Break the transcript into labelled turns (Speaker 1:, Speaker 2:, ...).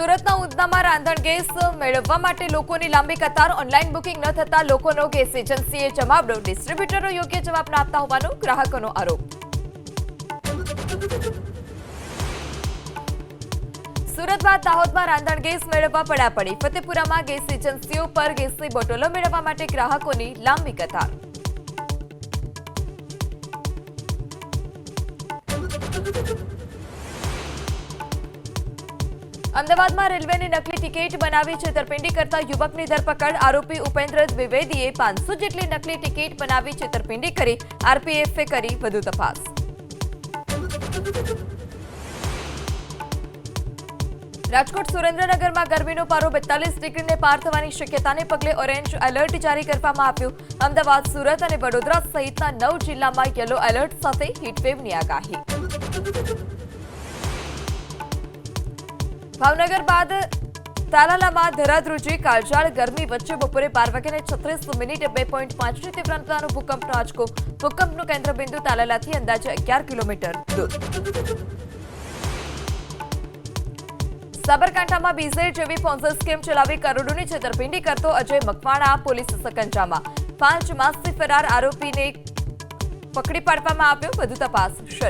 Speaker 1: સુરતના ઉધનામાં રાંધણ ગેસ મેળવવા માટે લોકોની લાંબી કતાર, ઓનલાઈન બુકિંગ ન થતા લોકોનો ગેસ એજન્સીએ જવાબડો. ડિસ્ટ્રીબ્યુટરો યોગ્ય જવાબ ન આપતા હોવાનો ગ્રાહકોનો આરોપ. સુરત બાદ દાહોદમાં રાંધણ ગેસ મેળવવા પડાપડી. ફતેપુરામાં ગેસ એજન્સીઓ પર ગેસની બોટલો મેળવવા માટે ગ્રાહકોની લાંબી કતાર. અમદાવાદમાં રેલવેની નકલી ટિકિટ બનાવી છેતરપિંડી કરતા યુવકની ધરપકડ. આરોપી ઉપેન્દ્ર દ્વિવેદીએ 500 જેટલી નકલી ટિકિટ બનાવી છેતરપિંડી કરી. આરપીએફે કરી વધુ તપાસ. રાજકોટ સુરેન્દ્રનગરમાં ગરમીનો પારો 42 ડિગ્રીને પાર થવાની શક્યતાને પગલે ઓરેન્જ એલર્ટ જારી કરવામાં આવ્યું. અમદાવાદ, સુરત અને વડોદરા સહિતના 9 જિલ્લામાં યલો એલર્ટ સાથે હીટવેવની આગાહી. ભાવનગર બાદ તાલાલામાં ધરાધ્રુજી કાળઝાળ ગરમી વચ્ચે બપોરે 12:36 2.5ની તીવ્રતાનો ભૂકંપનો આંચકો. ભૂકંપનું કેન્દ્રબિંદુ તાલાલાથી અંદાજે 11 કિલોમીટર દૂર. સાબરકાંઠામાં બીઝેડ જેવી પોન્ઝી સ્કીમ ચલાવી કરોડોની છેતરપિંડી કરતો અજય મકવાણા પોલીસ સકંજામાં. 5 માસથી ફરાર આરોપીને પકડી પાડવામાં આવ્યો. વધુ તપાસ શરૂ.